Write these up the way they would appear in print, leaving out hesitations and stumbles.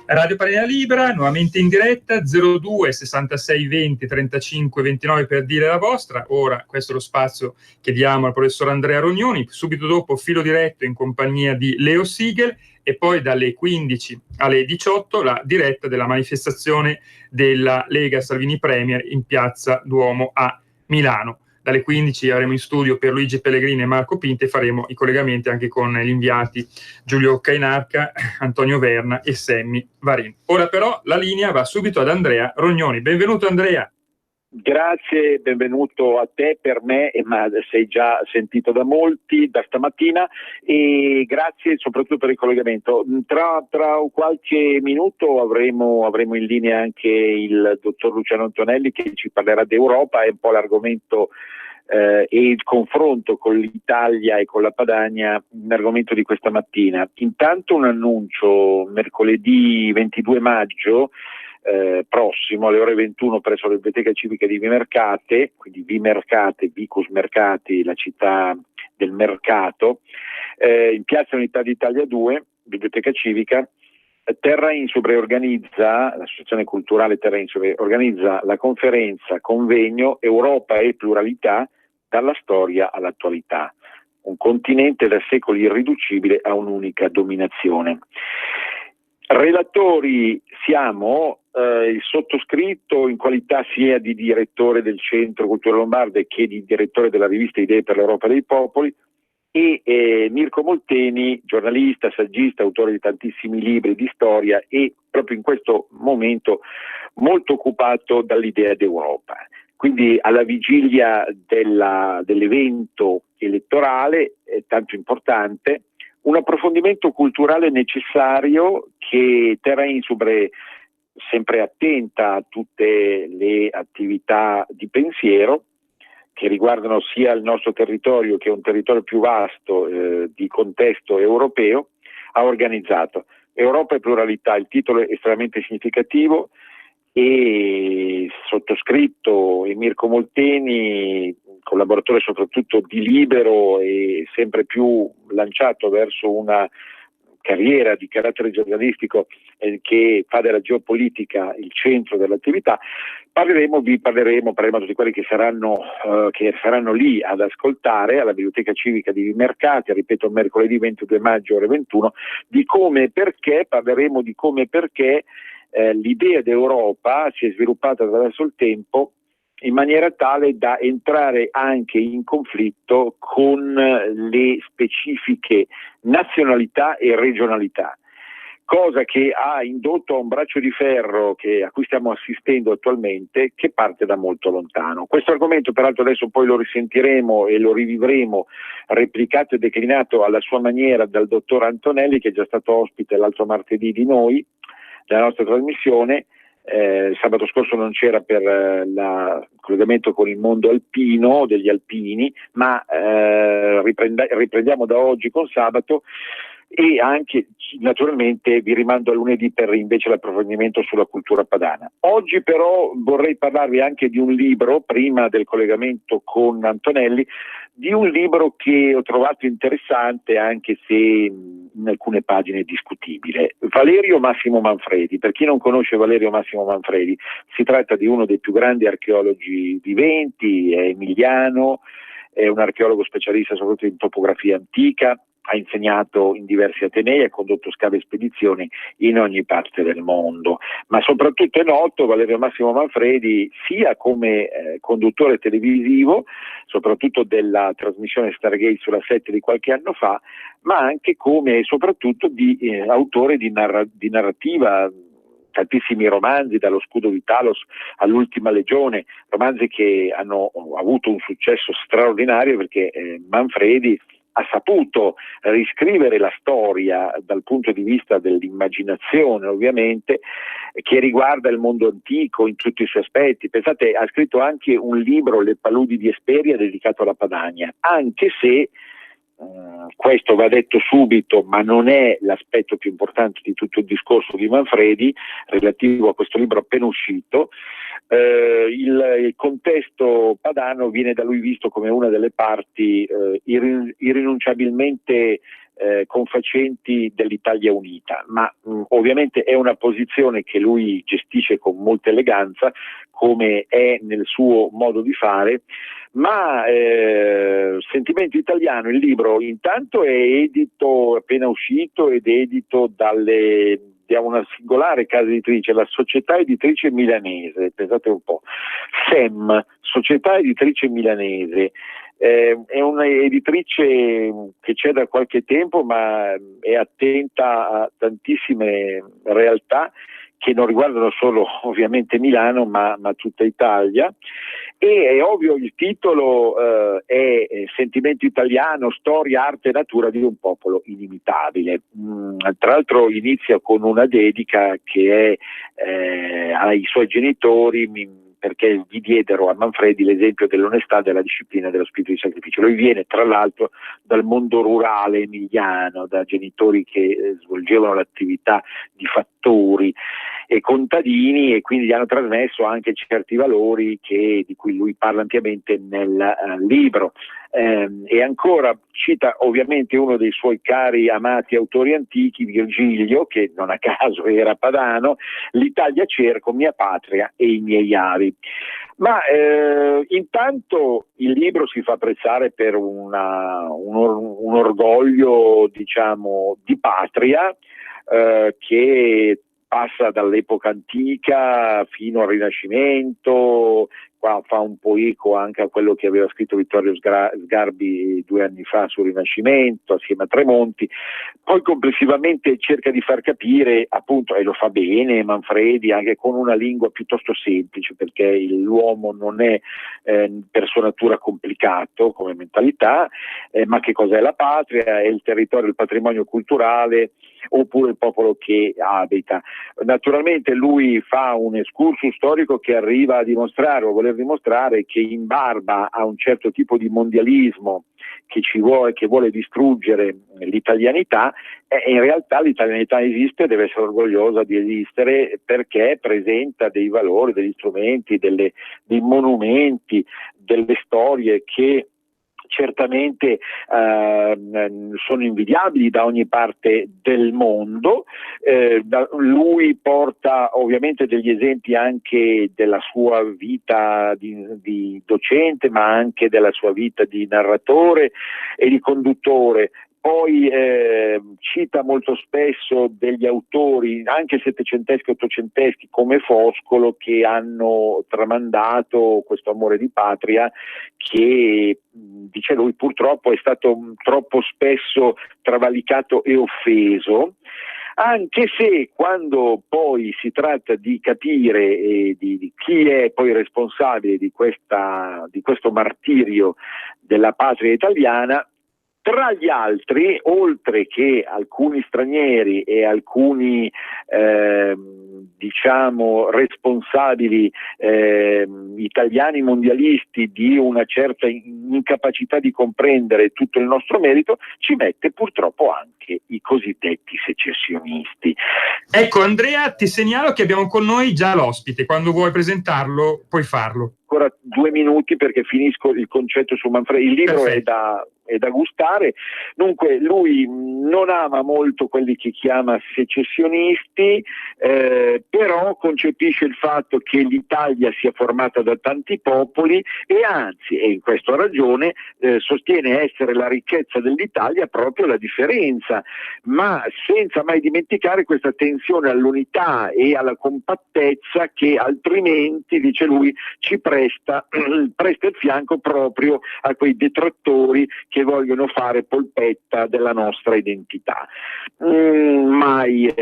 Radio Padania Libera, nuovamente in diretta, 02 66 20 35 29 per dire la vostra. Ora questo è lo spazio che diamo al professor Andrea Rognoni, subito dopo filo diretto in compagnia di Leo Siegel e poi dalle 15 alle 18 la diretta della manifestazione della Lega Salvini Premier in Piazza Duomo a Milano. Dalle 15 avremo in studio Pierluigi Pellegrini e Marco Pinti e faremo i collegamenti anche con gli inviati Giulio Cainarca, Antonio Verna e Semmi Varin. Ora però la linea va subito ad Andrea Rognoni. Benvenuto Andrea. Grazie, benvenuto a te, per me, ma sei già sentito da molti da stamattina, e grazie soprattutto per il collegamento. Tra qualche minuto avremo in linea anche il dottor Luciano Antonelli che ci parlerà d'Europa, è un po' l'argomento e il confronto con l'Italia e con la Padania, un argomento di questa mattina. Intanto un annuncio: mercoledì 22 maggio prossimo alle ore 21 presso la Biblioteca Civica di Vimercate, quindi Vimercate, Vicus Mercati, la città del mercato, in Piazza Unità d'Italia 2, Biblioteca Civica, Terra Insubra organizza, l'associazione culturale Terra Insubra organizza la conferenza convegno Europa e pluralità dalla storia all'attualità, un continente da secoli irriducibile a un'unica dominazione. Relatori siamo il sottoscritto in qualità sia di direttore del Centro Cultura Lombarde che di direttore della rivista Idee per l'Europa dei Popoli, e Mirko Molteni, giornalista, saggista, autore di tantissimi libri di storia e proprio in questo momento molto occupato dall'idea d'Europa. Quindi alla vigilia dell'evento elettorale tanto importante, un approfondimento culturale necessario che Terra Insubre, sempre attenta a tutte le attività di pensiero che riguardano sia il nostro territorio, che è un territorio più vasto di contesto europeo, ha organizzato. Europa e pluralità, il titolo è estremamente significativo, e sottoscritto e Mirko Molteni, collaboratore soprattutto di Libero e sempre più lanciato verso una carriera di carattere giornalistico che fa della geopolitica il centro dell'attività. Parleremo a tutti quelli che saranno lì ad ascoltare alla Biblioteca Civica di Vimercate, ripeto, mercoledì 22 maggio ore 21, di come e perché, parleremo di come e perché l'idea d'Europa si è sviluppata attraverso il tempo in maniera tale da entrare anche in conflitto con le specifiche nazionalità e regionalità, cosa che ha indotto a un braccio di ferro a cui stiamo assistendo attualmente, che parte da molto lontano. Questo argomento peraltro adesso poi lo risentiremo e lo rivivremo replicato e declinato alla sua maniera dal dottor Antonelli, che è già stato ospite l'altro martedì di noi, della nostra trasmissione. Sabato scorso non c'era per il collegamento con il mondo alpino, degli alpini, ma riprendiamo da oggi con sabato, e anche naturalmente vi rimando a lunedì per invece l'approfondimento sulla cultura padana. Oggi però vorrei parlarvi anche di un libro, prima del collegamento con Antonelli, di un libro che ho trovato interessante anche se in alcune pagine discutibile. Valerio Massimo Manfredi. Per chi non conosce Valerio Massimo Manfredi, si tratta di uno dei più grandi archeologi viventi, è emiliano, è un archeologo specialista soprattutto in topografia antica, ha insegnato in diversi atenei, ha condotto scave e spedizioni in ogni parte del mondo, ma soprattutto è noto Valerio Massimo Manfredi sia come conduttore televisivo, soprattutto della trasmissione Stargate sulla 7 di qualche anno fa, ma anche come soprattutto di autore di narrativa, tantissimi romanzi, dallo Scudo di Talos all'Ultima Legione, romanzi che hanno avuto un successo straordinario perché Manfredi ha saputo riscrivere la storia dal punto di vista dell'immaginazione, ovviamente, che riguarda il mondo antico in tutti i suoi aspetti. Pensate, ha scritto anche un libro, Le paludi di Esperia, dedicato alla Padania, anche se questo va detto subito, ma non è l'aspetto più importante di tutto il discorso di Manfredi relativo a questo libro appena uscito. Il contesto padano viene da lui visto come una delle parti irrinunciabilmente confacenti dell'Italia unita, ma ovviamente è una posizione che lui gestisce con molta eleganza, come è nel suo modo di fare, ma Sentimento Italiano, il libro, intanto è edito, appena uscito, ed edito da una singolare casa editrice, la Società Editrice Milanese, pensate un po', SEM, Società Editrice Milanese. È un'editrice che c'è da qualche tempo, ma è attenta a tantissime realtà che non riguardano solo ovviamente Milano, ma tutta Italia. E è ovvio, il titolo è Sentimento Italiano, storia, arte e natura di un popolo inimitabile. Tra l'altro inizia con una dedica che è ai suoi genitori, perché gli diedero a Manfredi l'esempio dell'onestà, della disciplina e dello spirito di sacrificio. Lui viene tra l'altro dal mondo rurale emiliano, da genitori che svolgevano l'attività di fattori e contadini, e quindi gli hanno trasmesso anche certi valori di cui lui parla ampiamente nel libro. E ancora cita ovviamente uno dei suoi cari amati autori antichi, Virgilio, che non a caso era padano: l'Italia cerco, mia patria e i miei avi. Ma intanto il libro si fa apprezzare per un orgoglio, diciamo, di patria, che passa dall'epoca antica fino al Rinascimento. Qua fa un po' eco anche a quello che aveva scritto Vittorio Sgarbi 2 anni fa sul Rinascimento, assieme a Tremonti. Poi complessivamente cerca di far capire, appunto, e lo fa bene Manfredi, anche con una lingua piuttosto semplice, perché l'uomo non è per sua natura complicato come mentalità, ma che cos'è la patria? È il territorio, il patrimonio culturale, oppure il popolo che abita. Naturalmente lui fa un excursus storico che arriva a dimostrare, o voler dimostrare, che in barba a un certo tipo di mondialismo che vuole distruggere l'italianità, in realtà l'italianità esiste e deve essere orgogliosa di esistere, perché presenta dei valori, degli strumenti, dei monumenti, delle storie che certamente sono invidiabili da ogni parte del mondo. Lui porta ovviamente degli esempi anche della sua vita di docente, ma anche della sua vita di narratore e di conduttore. Poi cita molto spesso degli autori, anche settecenteschi e ottocenteschi, come Foscolo, che hanno tramandato questo amore di patria che, dice lui, purtroppo è stato troppo spesso travalicato e offeso. Anche se quando poi si tratta di capire di chi è poi responsabile di questo martirio della patria italiana, tra gli altri, oltre che alcuni stranieri e alcuni diciamo responsabili italiani mondialisti di una certa incapacità di comprendere tutto il nostro merito, ci mette purtroppo anche i cosiddetti secessionisti. Ecco Andrea, ti segnalo che abbiamo con noi già l'ospite, quando vuoi presentarlo puoi farlo. Ancora 2 minuti perché finisco il concetto su Manfredi. Il libro è da gustare. Dunque, lui non ama molto quelli che chiama secessionisti, però concepisce il fatto che l'Italia sia formata da tanti popoli e anzi, e in questo ha ragione, sostiene essere la ricchezza dell'Italia proprio la differenza, ma senza mai dimenticare questa tensione all'unità e alla compattezza che altrimenti, dice lui, ci presta il fianco proprio a quei detrattori che vogliono fare polpetta della nostra identità. Mai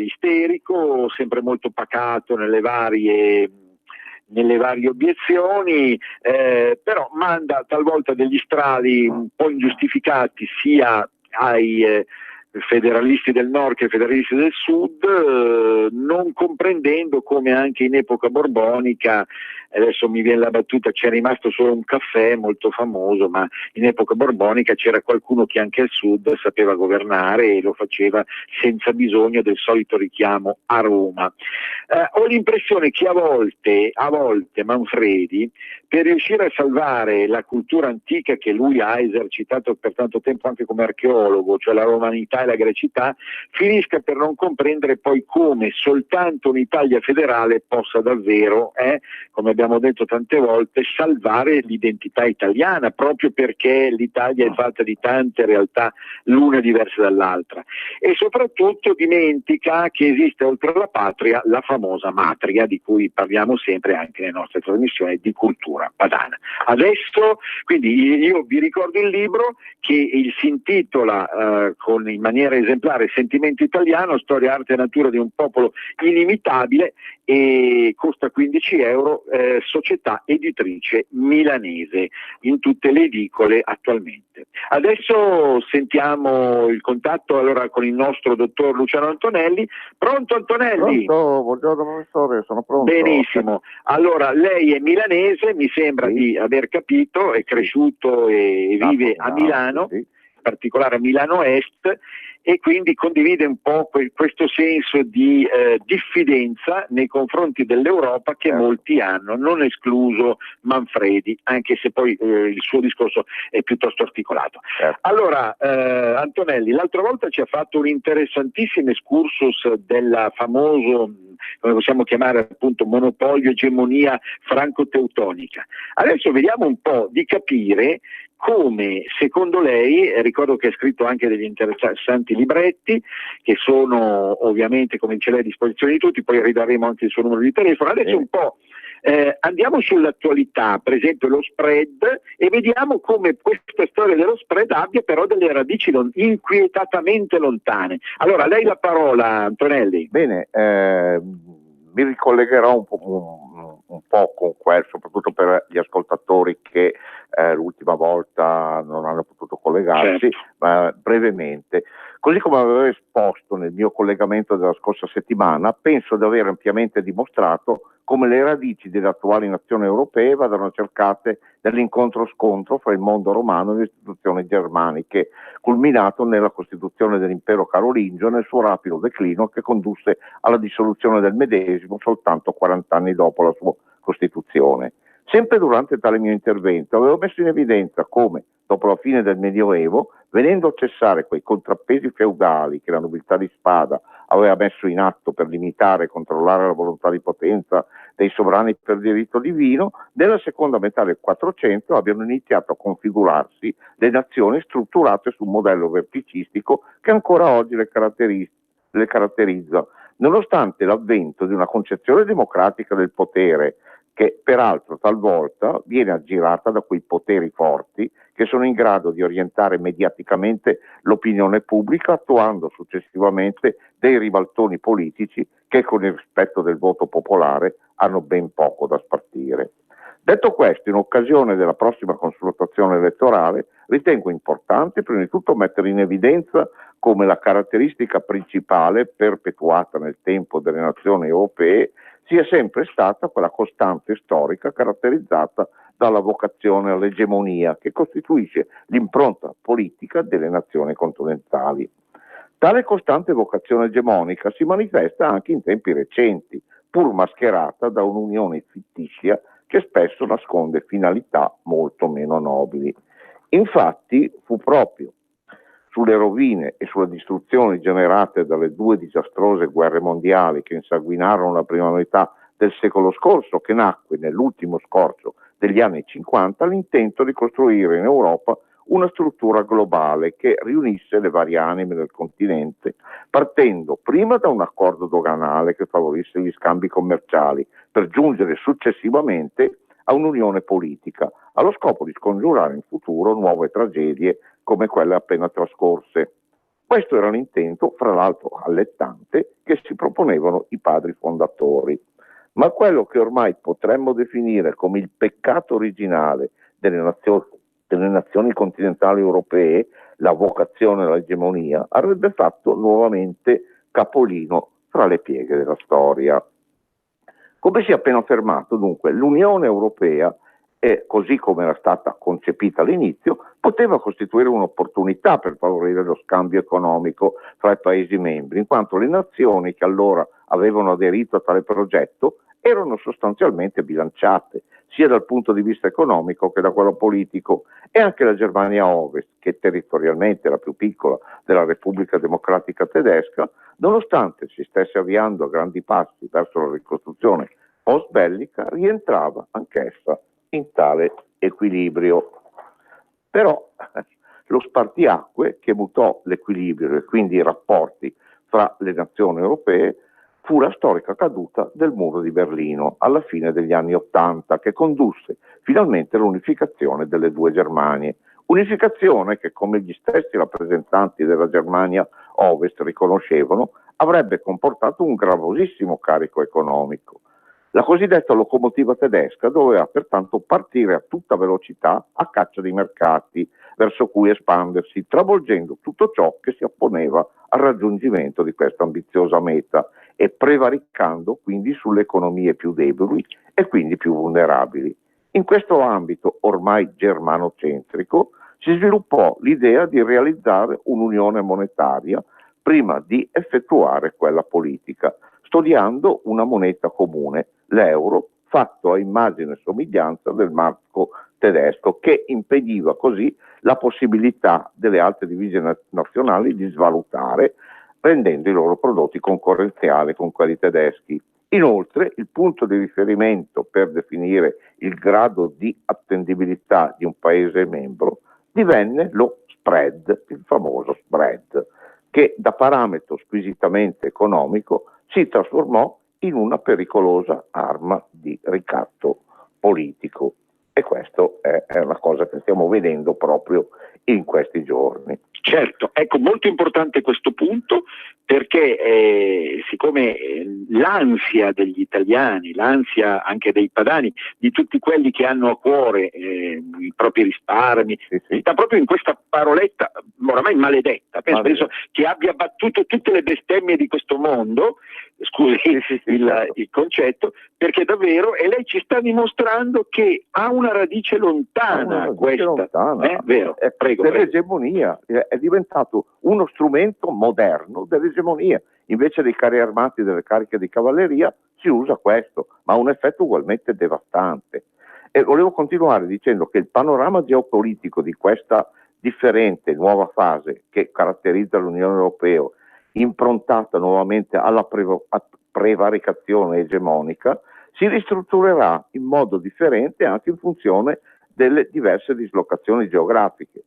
isterico, sempre molto pacato nelle varie obiezioni, però manda talvolta degli strali un po' ingiustificati sia ai federalisti del nord che federalisti del sud, non comprendendo come anche in epoca borbonica, adesso mi viene la battuta, c'è rimasto solo un caffè molto famoso, ma in epoca borbonica c'era qualcuno che anche al sud sapeva governare e lo faceva senza bisogno del solito richiamo a Roma. Ho l'impressione che a volte Manfredi, per riuscire a salvare la cultura antica che lui ha esercitato per tanto tempo anche come archeologo, cioè la romanità e la grecità, finisca per non comprendere poi come soltanto un'Italia federale possa davvero, come abbiamo detto tante volte, salvare l'identità italiana, proprio perché l'Italia è fatta di tante realtà, l'una diversa dall'altra. E soprattutto dimentica che esiste oltre alla patria la famosa matria, di cui parliamo sempre anche nelle nostre trasmissioni di cultura padana. Adesso, quindi io vi ricordo il libro che si intitola in maniera esemplare Sentimento italiano, storia, arte e natura di un popolo inimitabile, e costa 15 euro, società editrice milanese, in tutte le edicole attualmente. Adesso sentiamo il contatto allora con il nostro dottor Luciano Antonelli. Pronto Antonelli? Pronto, buongiorno professore, sono pronto. Benissimo, allora lei è milanese, mi sembra di aver capito, è cresciuto e vive a Milano, in particolare a Milano Est, e quindi condivide un po' questo senso di diffidenza nei confronti dell'Europa che molti hanno, non escluso Manfredi, anche se poi il suo discorso è piuttosto articolato. Allora, Antonelli, l'altra volta ci ha fatto un interessantissimo excursus del famoso, come possiamo chiamare appunto, monopolio, egemonia franco-teutonica. Adesso vediamo un po' di capire come, secondo lei, ricordo che ha scritto anche degli interessanti libretti, che sono ovviamente, come dice lei, a disposizione di tutti, poi ridaremo anche il suo numero di telefono. Adesso un po' andiamo sull'attualità, per esempio lo spread, e vediamo come questa storia dello spread abbia però delle radici inquietatamente lontane. Allora, lei la parola, Antonelli. Bene, mi ricollegherò un po' con quel, soprattutto per gli ascoltatori che l'ultima volta non hanno potuto collegarsi, ma brevemente. Così come avevo esposto nel mio collegamento della scorsa settimana, penso di aver ampiamente dimostrato come le radici delle attuali nazioni europee vadano cercate nell'incontro-scontro fra il mondo romano e le istituzioni germaniche, culminato nella costituzione dell'impero carolingio e nel suo rapido declino che condusse alla dissoluzione del medesimo soltanto 40 anni dopo la sua costituzione. Sempre durante tale mio intervento avevo messo in evidenza come, dopo la fine del Medioevo, venendo a cessare quei contrappesi feudali che la nobiltà di spada aveva messo in atto per limitare e controllare la volontà di potenza dei sovrani per diritto divino, nella seconda metà del 400 abbiano iniziato a configurarsi le nazioni strutturate su un modello verticistico che ancora oggi le caratterizza, nonostante l'avvento di una concezione democratica del potere che peraltro talvolta viene aggirata da quei poteri forti che sono in grado di orientare mediaticamente l'opinione pubblica, attuando successivamente dei ribaltoni politici che con il rispetto del voto popolare hanno ben poco da spartire. Detto questo, in occasione della prossima consultazione elettorale, ritengo importante prima di tutto mettere in evidenza come la caratteristica principale perpetuata nel tempo delle nazioni europee sia sempre stata quella costante storica caratterizzata dalla vocazione all'egemonia che costituisce l'impronta politica delle nazioni continentali. Tale costante vocazione egemonica si manifesta anche in tempi recenti, pur mascherata da un'unione fittizia che spesso nasconde finalità molto meno nobili. Infatti fu proprio sulle rovine e sulle distruzioni generate dalle due disastrose guerre mondiali che insanguinarono la prima metà del secolo scorso che nacque nell'ultimo scorcio degli anni 50 l'intento di costruire in Europa una struttura globale che riunisse le varie anime del continente, partendo prima da un accordo doganale che favorisse gli scambi commerciali, per giungere successivamente a un'unione politica, allo scopo di scongiurare in futuro nuove tragedie come quelle appena trascorse. Questo era l'intento, fra l'altro allettante, che si proponevano i padri fondatori. Ma quello che ormai potremmo definire come il peccato originale delle nazioni delle nazioni continentali europee, la vocazione all'egemonia, avrebbe fatto nuovamente capolino fra le pieghe della storia. Come si è appena affermato, dunque, l'Unione Europea, così come era stata concepita all'inizio, poteva costituire un'opportunità per favorire lo scambio economico fra i Paesi membri, in quanto le nazioni che allora avevano aderito a tale progetto erano sostanzialmente bilanciate, sia dal punto di vista economico che da quello politico, e anche la Germania Ovest, che territorialmente era più piccola della Repubblica Democratica Tedesca, nonostante si stesse avviando a grandi passi verso la ricostruzione post-bellica, rientrava anch'essa in tale equilibrio. Però lo spartiacque che mutò l'equilibrio e quindi i rapporti fra le nazioni europee fu la storica caduta del muro di Berlino alla fine degli anni '80, che condusse finalmente all'unificazione delle due Germanie. Unificazione che, come gli stessi rappresentanti della Germania Ovest riconoscevano, avrebbe comportato un gravosissimo carico economico. La cosiddetta locomotiva tedesca doveva pertanto partire a tutta velocità a caccia di mercati verso cui espandersi, travolgendo tutto ciò che si opponeva al raggiungimento di questa ambiziosa meta e prevaricando quindi sulle economie più deboli e quindi più vulnerabili. In questo ambito ormai germanocentrico si sviluppò l'idea di realizzare un'unione monetaria prima di effettuare quella politica, studiando una moneta comune, l'euro, fatto a immagine e somiglianza del marco tedesco, che impediva così la possibilità delle altre divisioni nazionali di svalutare, rendendo i loro prodotti concorrenziali con quelli tedeschi. Inoltre, il punto di riferimento per definire il grado di attendibilità di un paese membro divenne lo spread, il famoso spread, che da parametro squisitamente economico si trasformò in una pericolosa arma di ricatto politico. E questo è una cosa che stiamo vedendo proprio in questi giorni. Certo, ecco, molto importante questo punto, perché siccome l'ansia degli italiani, l'ansia anche dei padani, di tutti quelli che hanno a cuore i propri risparmi, sì. sta proprio in questa paroletta oramai maledetta, penso che abbia battuto tutte le bestemmie di questo mondo, scusi il concetto, perché davvero, e lei ci sta dimostrando che ha una radice lontana, vero? Prego. Dell'egemonia, è diventato uno strumento moderno dell'egemonia. Invece dei carri armati e delle cariche di cavalleria si usa questo, ma ha un effetto ugualmente devastante. E volevo continuare dicendo che il panorama geopolitico di questa differente nuova fase che caratterizza l'Unione Europea, improntata nuovamente alla prevaricazione egemonica, si ristrutturerà in modo differente anche in funzione delle diverse dislocazioni geografiche.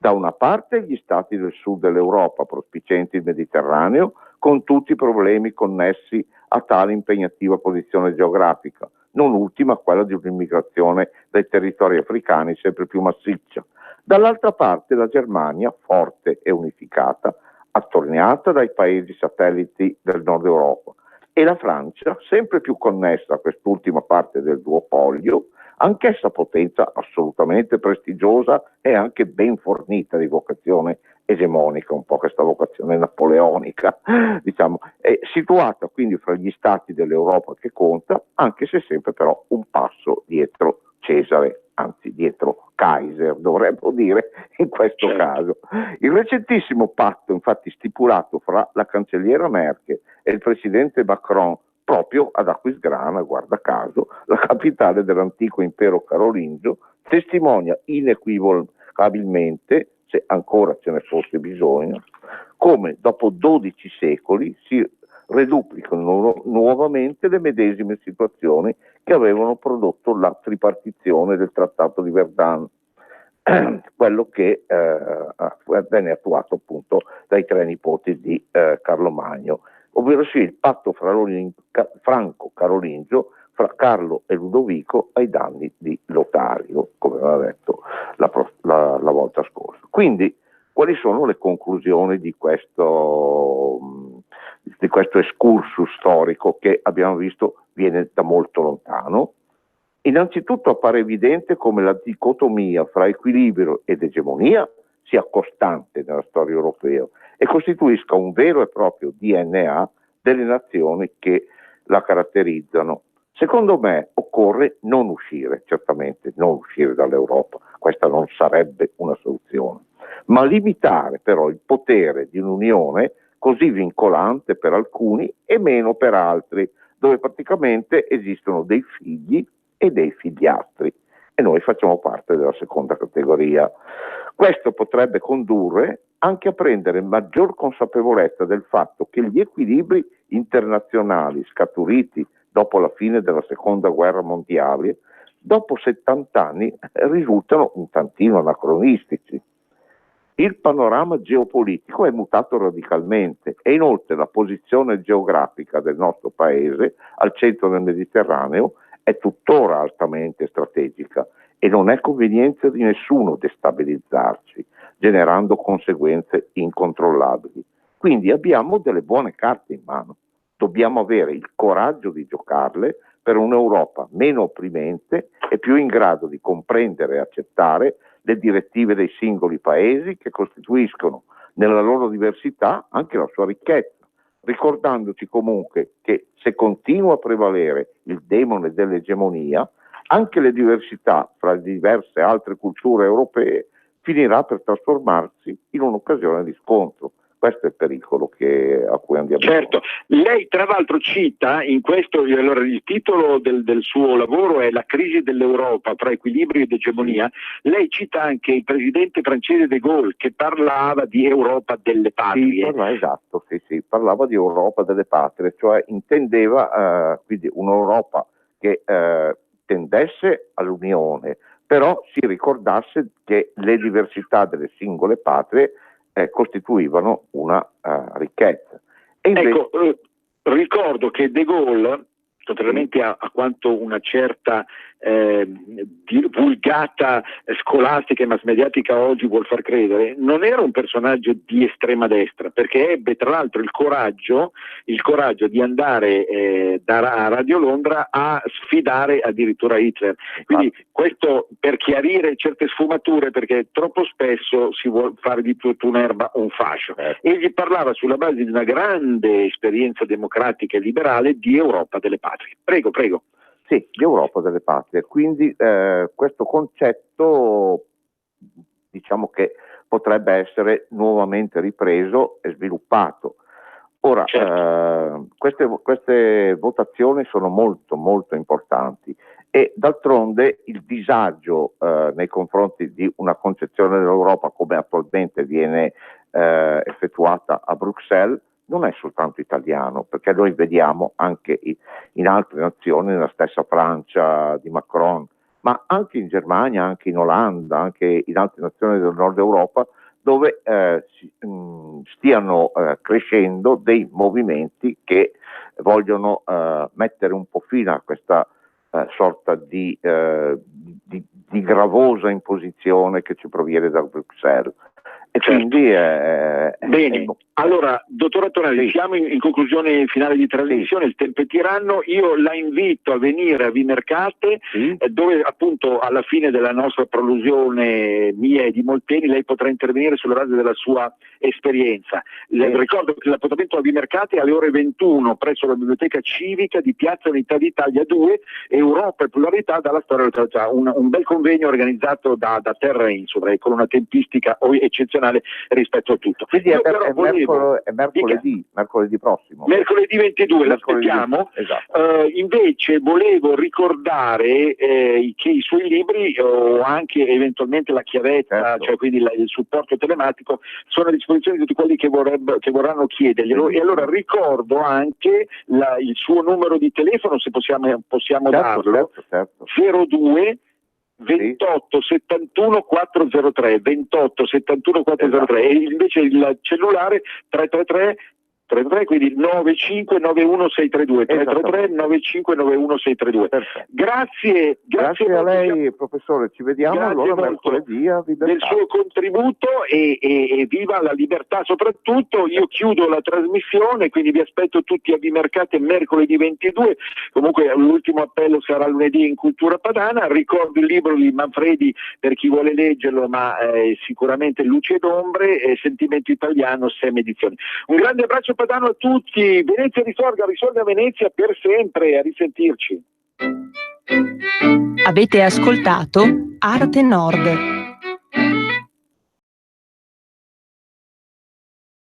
Da una parte gli stati del sud dell'Europa, prospicienti il Mediterraneo, con tutti i problemi connessi a tale impegnativa posizione geografica, non ultima quella di un'immigrazione dai territori africani sempre più massiccia. Dall'altra parte la Germania, forte e unificata, attorniata dai paesi satelliti del nord Europa, e la Francia, sempre più connessa a quest'ultima parte del duopolio, anch'essa potenza assolutamente prestigiosa e anche ben fornita di vocazione egemonica, un po' questa vocazione napoleonica, diciamo, è situata quindi fra gli stati dell'Europa che conta, anche se sempre però un passo dietro Cesare, anzi dietro Kaiser dovremmo dire in questo caso. Il recentissimo patto infatti stipulato fra la cancelliera Merkel e il presidente Macron proprio ad Aquisgrana, guarda caso, la capitale dell'antico impero carolingio, testimonia inequivocabilmente, se ancora ce ne fosse bisogno, come dopo 12 secoli si reduplicano nuovamente le medesime situazioni che avevano prodotto la tripartizione del Trattato di Verdun, quello che venne attuato appunto dai tre nipoti di Carlo Magno, ovvero sì il patto franco-carolingio fra Carlo e Ludovico ai danni di Lotario, come aveva detto la volta scorsa. Quindi, quali sono le conclusioni di questo excursus storico che abbiamo visto viene da molto lontano? Innanzitutto appare evidente come la dicotomia fra equilibrio ed egemonia sia costante nella storia europea e costituisca un vero e proprio DNA delle nazioni che la caratterizzano. Secondo me occorre non uscire, certamente non uscire dall'Europa, questa non sarebbe una soluzione, ma limitare però il potere di un'unione così vincolante per alcuni e meno per altri, dove praticamente esistono dei figli e dei figliastri, e noi facciamo parte della seconda categoria. Questo potrebbe condurre anche a prendere maggior consapevolezza del fatto che gli equilibri internazionali scaturiti dopo la fine della seconda guerra mondiale, dopo 70 anni risultano un tantino anacronistici. Il panorama geopolitico è mutato radicalmente e inoltre la posizione geografica del nostro paese al centro del Mediterraneo è tuttora altamente strategica e non è convenienza di nessuno destabilizzarci, generando conseguenze incontrollabili. Quindi abbiamo delle buone carte in mano. Dobbiamo avere il coraggio di giocarle per un'Europa meno opprimente e più in grado di comprendere e accettare le direttive dei singoli paesi che costituiscono nella loro diversità anche la sua ricchezza, ricordandoci comunque che se continua a prevalere il demone dell'egemonia, anche le diversità fra le diverse altre culture europee finirà per trasformarsi in un'occasione di scontro. Questo è il pericolo a cui andiamo. Certo, lei tra l'altro cita in questo, allora il titolo del suo lavoro è La crisi dell'Europa tra equilibrio ed egemonia. Lei cita anche il presidente francese De Gaulle che parlava di Europa delle patrie. Esatto, sì, parlava di Europa delle patrie, cioè intendeva quindi un'Europa che tendesse all'unione, però si ricordasse che le diversità delle singole patrie costituivano una ricchezza. E invece... Ecco, ricordo che De Gaulle, contrariamente a quanto una certa vulgata scolastica e mass mediatica oggi vuol far credere, non era un personaggio di estrema destra, perché ebbe tra l'altro il coraggio di andare a Radio Londra a sfidare addirittura Hitler. Quindi questo per chiarire certe sfumature, perché troppo spesso si vuol fare di tutta un'erba un fascio. Egli parlava sulla base di una grande esperienza democratica e liberale di Europa delle patrie. Prego. Sì, di Europa delle patrie, quindi questo concetto diciamo che potrebbe essere nuovamente ripreso e sviluppato. Ora, certo. Queste votazioni sono molto molto importanti e d'altronde il disagio nei confronti di una concezione dell'Europa come attualmente viene effettuata a Bruxelles non è soltanto italiano, perché noi vediamo anche in altre nazioni, nella stessa Francia di Macron, ma anche in Germania, anche in Olanda, anche in altre nazioni del nord Europa, dove stiano crescendo dei movimenti che vogliono mettere un po' fine a questa sorta di gravosa imposizione che ci proviene da Bruxelles. E quindi bene, allora dottor Tonelli, siamo in conclusione finale di trasmissione, il tempo è tiranno, io la invito a venire a Vimercate, dove appunto alla fine della nostra prolusione mia e di Molteni lei potrà intervenire sulla base della sua esperienza. Ricordo che l'appuntamento a Vimercate è alle ore 21 presso la Biblioteca Civica di Piazza Unità d'Italia 2, Europa e pluralità dalla storia della città, un bel convegno organizzato da Terra Insula con una tempistica eccezionale rispetto a tutto. Quindi è mercoledì prossimo. Mercoledì 22, l'aspettiamo. Esatto. Invece volevo ricordare che i suoi libri o anche eventualmente la chiavetta, certo. Cioè quindi il supporto telematico, sono a disposizione di tutti quelli che vorranno chiederglielo. E allora ricordo anche il suo numero di telefono, se possiamo darlo, certo. 02 28 71 403 28 71 403 e invece il cellulare 333 33, quindi 9591632, 333 9591632. Grazie a lei, professore, ci vediamo allora mercoledì a Libertà. Del suo contributo e viva la libertà soprattutto. Io chiudo la trasmissione, quindi vi aspetto tutti a Vimercate mercoledì 22, comunque l'ultimo appello sarà lunedì in Cultura Padana. Ricordo il libro di Manfredi per chi vuole leggerlo, ma sicuramente Luci ed Ombre, Sentimento Italiano, 6 edizioni. Un grande abbraccio padano a tutti, Venezia risorga Venezia per sempre, a risentirci. Avete ascoltato Arte Nord.